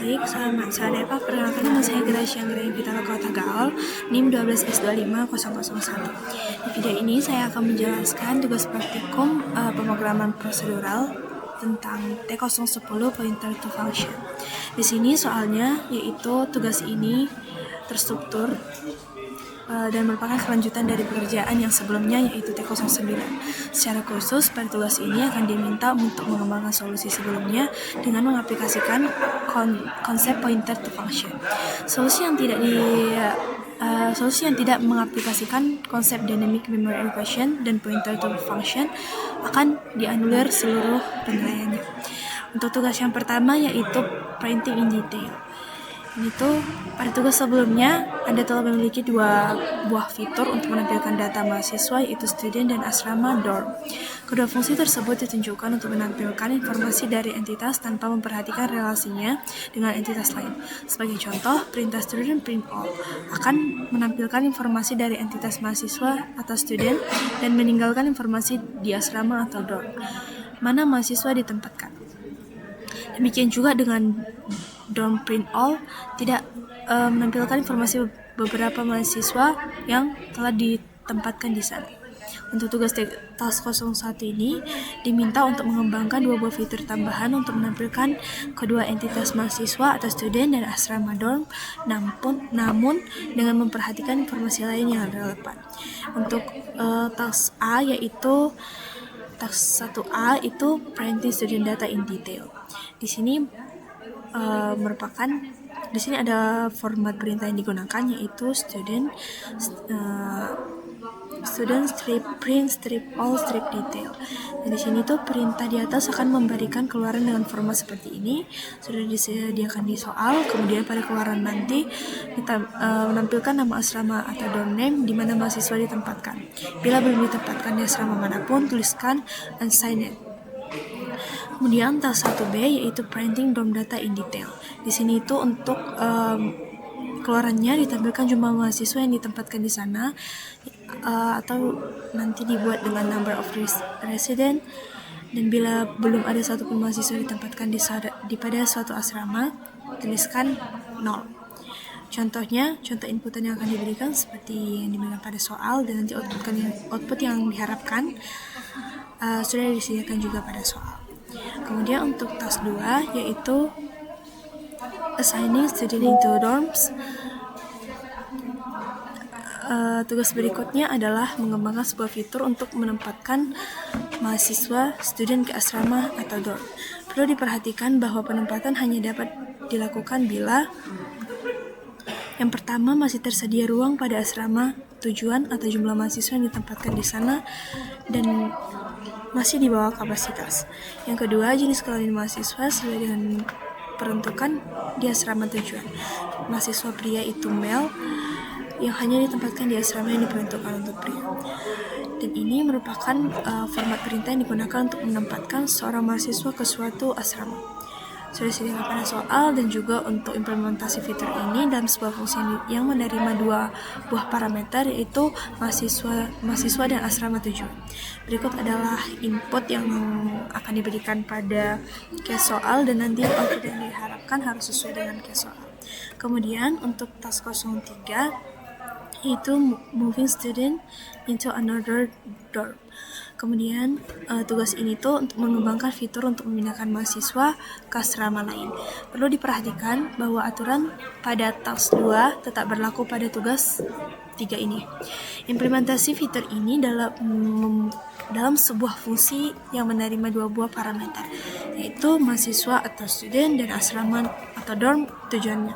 adik-adik, selamat sore Pak. Perkenalkan nama saya Gracia Anggreni Pitaloka Gaul, NIM 12S25001. Di video ini saya akan menjelaskan tugas praktikum pemrograman prosedural tentang T010 Pointer to Function. Di sini soalnya yaitu tugas ini terstruktur dan merupakan kelanjutan dari pekerjaan yang sebelumnya yaitu T09. Secara khusus, pada tugas ini akan diminta untuk mengembangkan solusi sebelumnya dengan mengaplikasikan konsep pointer to function. Solusi yang tidak mengaplikasikan konsep dynamic memory equation dan pointer to function akan dianulir seluruh penilaiannya. Untuk tugas yang pertama yaitu printing in detail. Pada tugas sebelumnya, Anda telah memiliki dua buah fitur untuk menampilkan data mahasiswa, yaitu student dan asrama dorm. Kedua fungsi tersebut ditunjukkan untuk menampilkan informasi dari entitas tanpa memperhatikan relasinya dengan entitas lain. Sebagai contoh, perintah student print all akan menampilkan informasi dari entitas mahasiswa atau student dan meninggalkan informasi di asrama atau dorm, mana mahasiswa ditempatkan. Demikian juga dengan dorm print all tidak menampilkan informasi beberapa mahasiswa yang telah ditempatkan di sana. Untuk tugas task 01 ini diminta untuk mengembangkan dua buah fitur tambahan untuk menampilkan kedua entitas mahasiswa atau student dan asrama dorm, namun dengan memperhatikan informasi lain yang relevan. Untuk task A yaitu task 1A itu printing student data in detail. Di sini di sini ada format perintah yang digunakan yaitu student strip print strip all strip detail. Dan di sini tuh perintah di atas akan memberikan keluaran dengan format seperti ini, sudah disediakan di soal. Kemudian pada keluaran nanti kita menampilkan nama asrama atau dorm name di mana mahasiswa ditempatkan. Bila belum ditempatkan di asrama manapun, tuliskan unsigned. Kemudian task 1B yaitu printing dorm data in detail. Di sini itu untuk keluarannya ditampilkan jumlah mahasiswa yang ditempatkan di sana atau nanti dibuat dengan number of resident, dan bila belum ada satupun mahasiswa ditempatkan pada suatu asrama, tuliskan 0. Contoh inputan yang akan diberikan seperti yang diberikan pada soal, dan nanti output yang diharapkan sudah disediakan juga pada soal. Kemudian untuk task 2 yaitu assigning student into dorms. Tugas berikutnya adalah mengembangkan sebuah fitur untuk menempatkan mahasiswa student ke asrama atau dorm. Perlu diperhatikan bahwa penempatan hanya dapat dilakukan bila yang pertama masih tersedia ruang pada asrama tujuan atau jumlah mahasiswa yang ditempatkan di sana dan masih di bawah kapasitas. Yang kedua, jenis kelamin mahasiswa sesuai dengan peruntukan di asrama tujuan. Mahasiswa pria itu male yang hanya ditempatkan di asrama yang diperuntukkan untuk pria. Dan ini merupakan format perintah yang digunakan untuk menempatkan seorang mahasiswa ke suatu asrama. Sudah disediakan pada soal, dan juga untuk implementasi fitur ini dalam sebuah fungsi yang menerima dua buah parameter yaitu mahasiswa dan asrama tujuan. Berikut adalah input yang akan diberikan pada case soal, dan nanti output yang diharapkan harus sesuai dengan case soal. Kemudian untuk task 03 yaitu moving student into another dorm. Kemudian tugas ini tuh untuk mengembangkan fitur untuk memindahkan mahasiswa ke asrama lain. Perlu diperhatikan bahwa aturan pada task 2 tetap berlaku pada tugas 3 ini. Implementasi fitur ini dalam sebuah fungsi yang menerima dua buah parameter, yaitu mahasiswa atau student dan asrama atau dorm tujuannya.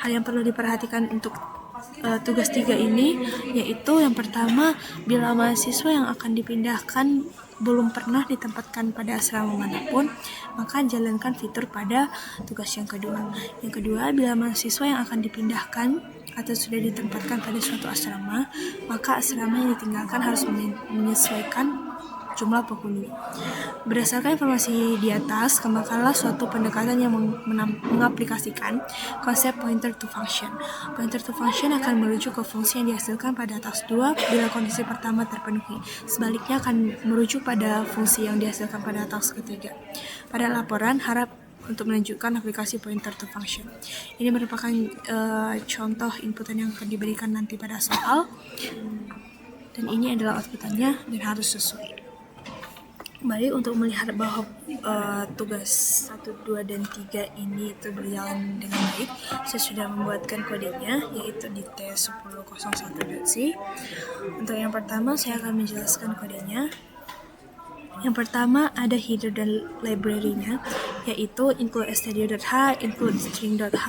Hal yang perlu diperhatikan untuk tugas 3 ini yaitu yang pertama, bila mahasiswa yang akan dipindahkan belum pernah ditempatkan pada asrama manapun, maka jalankan fitur pada tugas yang kedua. Yang kedua, bila mahasiswa yang akan dipindahkan atau sudah ditempatkan pada suatu asrama, maka asrama yang ditinggalkan harus menyesuaikan jumlah penghuni. Berdasarkan informasi di atas, kembangkanlah suatu pendekatan yang mengaplikasikan konsep pointer to function. Pointer to function akan merujuk ke fungsi yang dihasilkan pada task 2 bila kondisi pertama terpenuhi. Sebaliknya akan merujuk pada fungsi yang dihasilkan pada task ketiga. Pada laporan, harap untuk menunjukkan aplikasi pointer to function. Ini merupakan contoh inputan yang akan diberikan nanti pada soal, dan ini adalah outputannya dan harus sesuai. Baik, untuk melihat bahwa tugas 1, 2, dan 3 ini itu berjalan dengan baik, saya sudah membuatkan kodenya, yaitu di T1001.c. Untuk yang pertama, saya akan menjelaskan kodenya. Yang pertama ada header dan library-nya, yaitu include stdio.h, include string.h,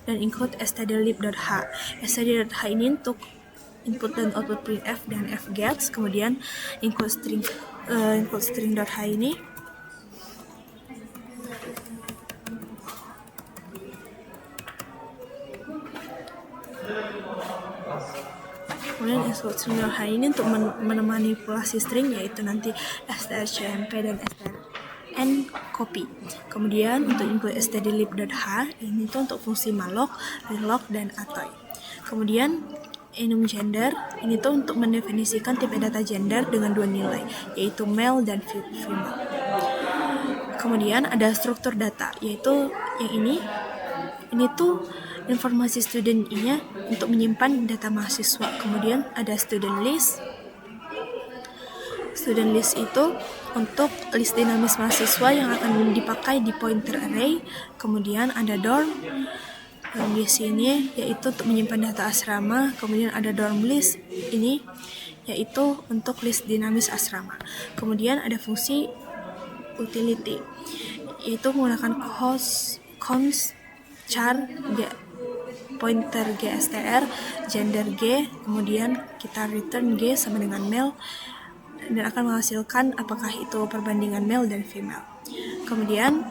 dan include stdlib.h. stdio.h ini untuk input dan output printf dan fgets, kemudian include string.h ini kemudian include string.h ini untuk memanipulasi string, yaitu nanti strcmp dan strncopy. Kemudian untuk include stdlib.h ini tuh untuk fungsi malloc, reloc, dan atoy. Kemudian enum gender ini tuh untuk mendefinisikan tipe data gender dengan 2 nilai, yaitu male dan female. Kemudian ada struktur data, yaitu yang ini tuh informasi student-nya untuk menyimpan data mahasiswa. Kemudian ada student list. Student list itu untuk list dinamis mahasiswa yang akan dipakai di pointer array. Kemudian ada dorm. Di sini yaitu untuk menyimpan data asrama. Kemudian ada dorm list ini yaitu untuk list dinamis asrama. Kemudian ada fungsi utility, yaitu menggunakan const char pointer gstr gender g, kemudian kita return g sama dengan male, dan akan menghasilkan apakah itu perbandingan male dan female. Kemudian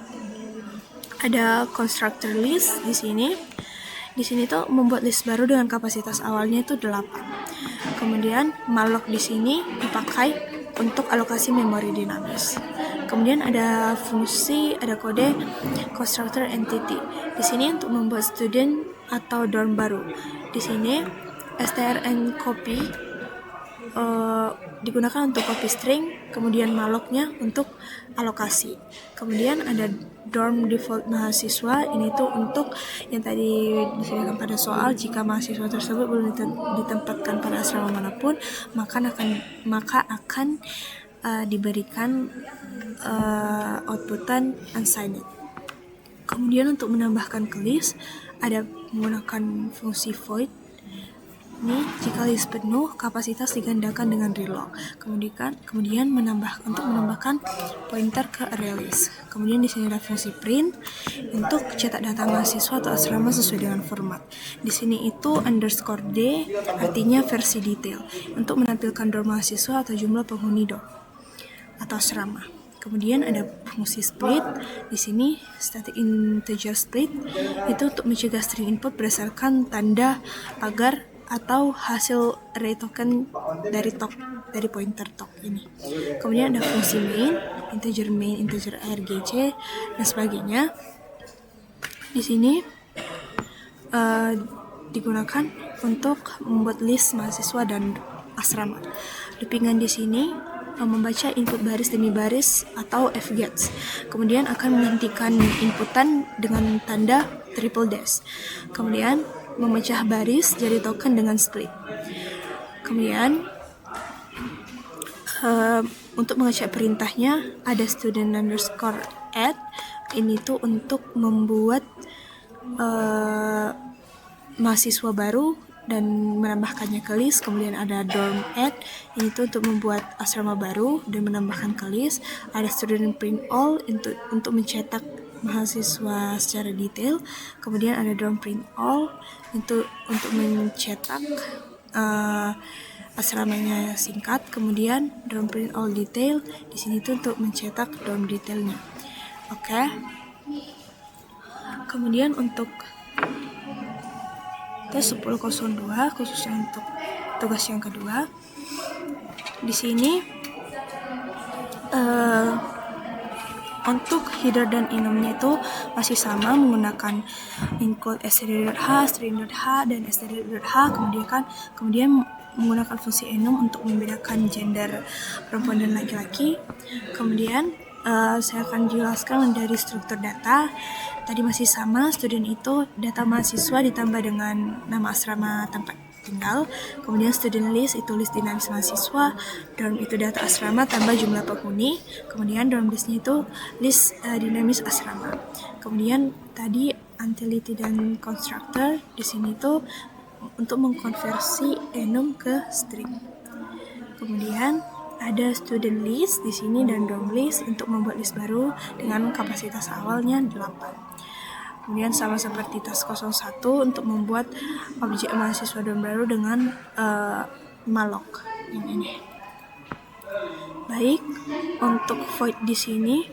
ada constructor list di sini. Di sini tuh membuat list baru dengan kapasitas awalnya itu 8. Kemudian malloc di sini dipakai untuk alokasi memori dinamis. Kemudian ada fungsi, ada kode constructor entity. Di sini untuk membuat student atau dorm baru. Di sini strncopy digunakan untuk copy string, kemudian malloc-nya untuk alokasi. Kemudian ada dorm default mahasiswa, ini tuh untuk yang tadi disediakan pada soal, jika mahasiswa tersebut belum ditempatkan pada asrama manapun, maka akan diberikan outputan unsigned. Kemudian untuk menambahkan ke list ada menggunakan fungsi void. Ini jika list penuh, kapasitas digandakan dengan reloc. Kemudian menambahkan pointer ke array list. Kemudian di sini ada fungsi print untuk cetak data mahasiswa atau asrama sesuai dengan format. Di sini itu _d artinya versi detail untuk menampilkan dorm mahasiswa atau jumlah penghuni dorm atau asrama. Kemudian ada fungsi split. Di sini static integer split itu untuk mencegah string input berdasarkan tanda pagar atau hasil array token dari pointer tok ini. Kemudian ada fungsi main, integer argc, dan sebagainya. Di sini digunakan untuk membuat list mahasiswa dan asrama. Loopingan di sini membaca input baris demi baris atau fgets. Kemudian akan menghentikan inputan dengan tanda triple dash. Kemudian memecah baris jadi token dengan split. Kemudian untuk mengecek perintahnya ada student_add. Ini tuh untuk membuat mahasiswa baru dan menambahkannya ke list. Kemudian ada dorm add, ini tuh untuk membuat asrama baru dan menambahkan ke list. Ada student print all untuk mencetak mahasiswa secara detail. Kemudian ada dorm print all untuk mencetak asramanya singkat. Kemudian dorm print all detail di sini tuh untuk mencetak dorm detailnya. Oke. Kemudian untuk T1002 khususnya untuk tugas yang kedua, di sini untuk header dan enumnya itu masih sama, menggunakan include std.h, string.h, dan std.h. Kemudian menggunakan fungsi enum untuk membedakan gender perempuan dan laki-laki. Kemudian Saya akan jelaskan dari struktur data. Tadi masih sama, student itu data mahasiswa ditambah dengan nama asrama tempat tinggal. Kemudian student list itu list dinamis mahasiswa. Dorm itu data asrama tambah jumlah penghuni. Kemudian dorm listnya itu list dinamis asrama. Kemudian tadi utility dan constructor di sini itu untuk mengkonversi enum ke string. Kemudian ada student list di sini dan dorm list untuk membuat list baru dengan kapasitas awalnya 8. Kemudian sama seperti task 01 untuk membuat objek mahasiswa dorm baru dengan malloc yang ini. Baik, untuk void di sini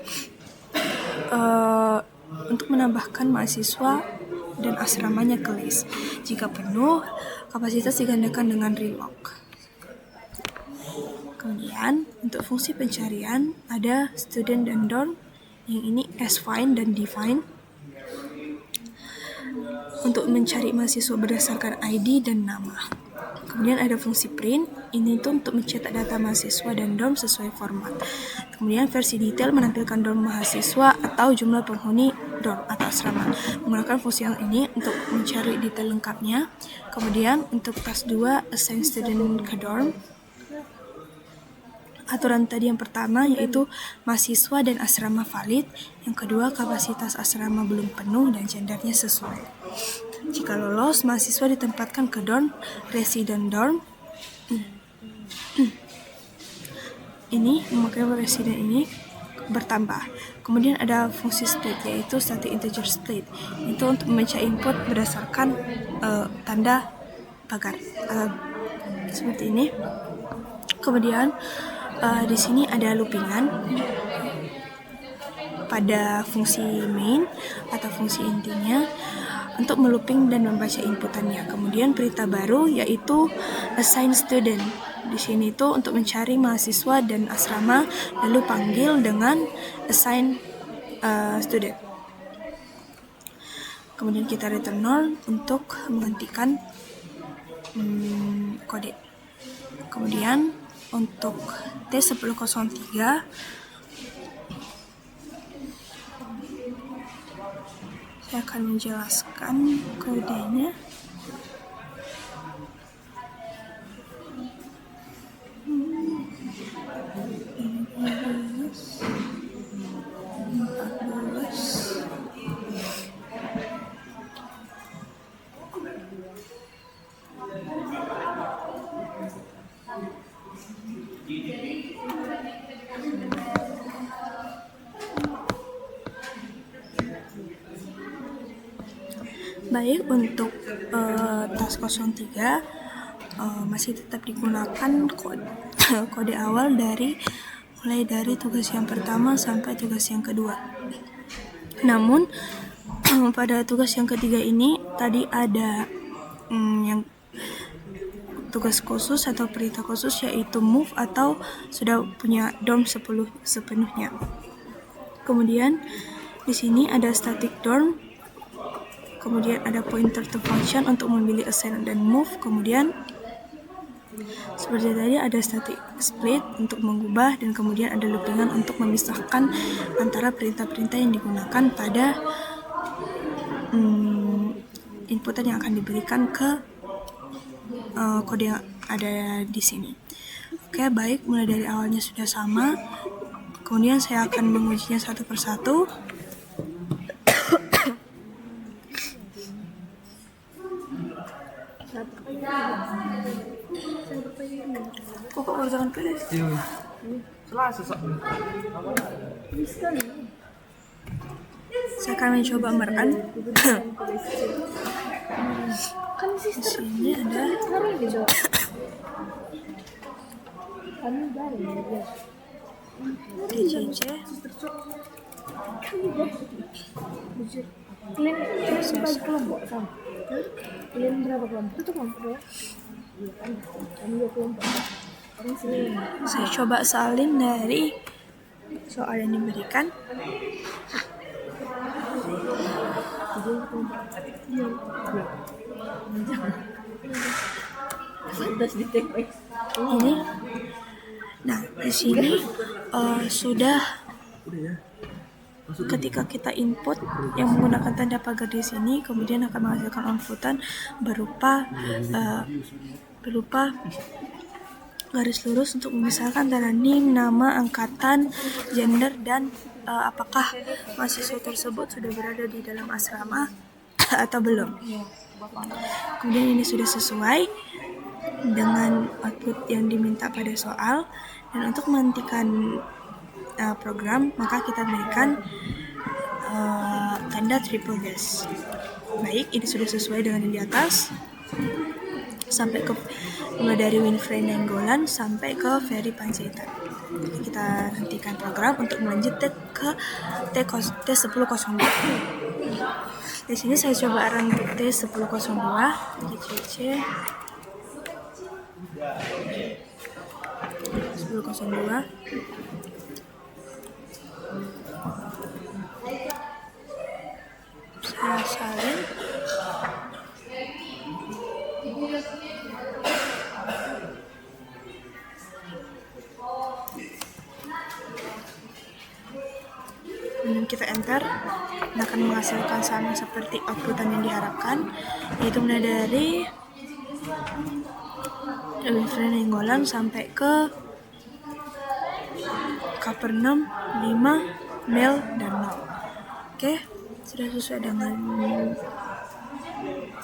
untuk menambahkan mahasiswa dan asramanya ke list. Jika penuh, kapasitas digandakan dengan reloc. Kemudian untuk fungsi pencarian ada student dan dorm, yang ini asfind dan define untuk mencari mahasiswa berdasarkan ID dan nama. Kemudian ada fungsi print, ini tuh untuk mencetak data mahasiswa dan dorm sesuai format. Kemudian versi detail menampilkan dorm mahasiswa atau jumlah penghuni dorm atau asrama. Menggunakan fungsi yang ini untuk mencari detail lengkapnya. Kemudian untuk task 2 assign student ke dorm. Aturan tadi yang pertama yaitu mahasiswa dan asrama valid, yang kedua kapasitas asrama belum penuh dan gendernya sesuai. Jika lolos, mahasiswa ditempatkan ke dorm, resident dorm. Ini memakai resident ini bertambah. Kemudian ada fungsi split yaitu static integer split. Itu untuk membaca input berdasarkan tanda pagar seperti ini. Kemudian di sini ada loopingan pada fungsi main atau fungsi intinya untuk melooping dan membaca inputannya. Kemudian perintah baru yaitu assign student. Di sini itu untuk mencari mahasiswa dan asrama lalu panggil dengan assign student. Kemudian kita return null untuk menghentikan kode. Kemudian untuk T1003 saya akan menjelaskan kodenya. Baik, untuk task 03 masih tetap digunakan kode awal mulai dari tugas yang pertama sampai tugas yang kedua. Namun pada tugas yang ketiga ini tadi ada yang tugas khusus atau perintah khusus yaitu move atau sudah punya dorm sepenuhnya. Kemudian di sini ada static dorm. Kemudian ada pointer to function untuk memilih assign dan move. Kemudian seperti tadi ada static split untuk mengubah, dan kemudian ada loopingan untuk memisahkan antara perintah-perintah yang digunakan pada inputan yang akan diberikan ke kode yang ada di sini. Oke, baik, mulai dari awalnya sudah sama. Kemudian saya akan mengujinya satu persatu. Kok jangan pilih? Saya akan mencoba merekam. Di sini ada DJJ. Kalian kelompok sama? Kalian berapa kelompok? Itu kelompok kami 2 kelompok. Saya coba salin dari soal yang diberikan. Ini. Nah, di sini sudah ketika kita input yang menggunakan tanda pagar di sini, kemudian akan menghasilkan outputan berupa garis lurus untuk memisahkan antara NIM, nama, angkatan, gender, dan apakah mahasiswa tersebut sudah berada di dalam asrama atau belum. Kemudian ini sudah sesuai dengan output yang diminta pada soal, dan untuk menghentikan program maka kita berikan tanda triple dash. Baik, ini sudah sesuai dengan yang di atas, sampai ke mulai dari Winfrey Nainggolan sampai ke Ferry Panjaitan. Kita hentikan program untuk melanjutkan ke T1002. Di sini saya coba run untuk T1002 GCC 1002. Saya salin. Kita enter, akan menghasilkan sama seperti outputan yang diharapkan, yaitu mulai dari Winfrey Nainggolan sampai ke Kapernaum 5, Mel, dan 0. Oke, sudah sesuai dengan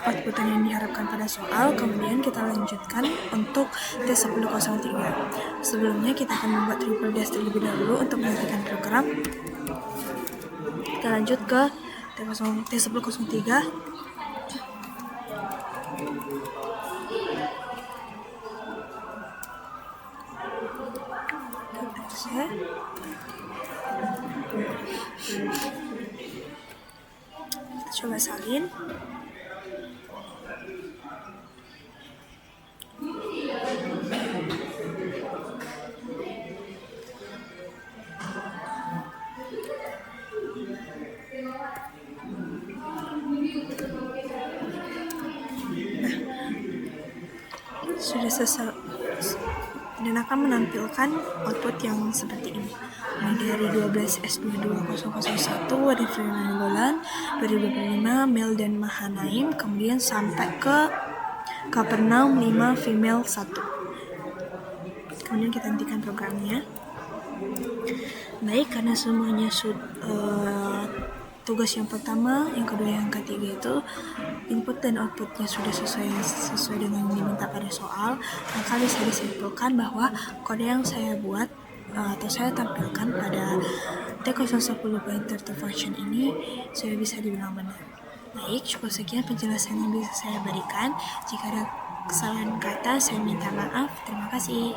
outputan yang diharapkan pada soal. Kemudian kita lanjutkan untuk T1003. Sebelumnya kita akan membuat triple dash terlebih dahulu untuk menghentikan program. Kita lanjut ke T1003. Kita coba salin. Sudah selesai dan akan menampilkan output yang seperti ini. Mulai dari 12S22001 Winfrey Nainggolan, 2025 Mel dan Mahanaim, kemudian sampai ke Kapernaum 5 Female 1. Kemudian kita hentikan programnya. Baik, karena semuanya tugas yang pertama, yang kedua, yang ketiga itu input dan outputnya sudah sesuai dengan yang diminta pada soal, maka bisa disimpulkan bahwa kode yang saya buat atau saya tampilkan pada T010 pointer to function ini sudah bisa dibilang benar. Baik, cukup sekian penjelasan yang bisa saya berikan. Jika ada kesalahan kata, saya minta maaf. Terima kasih.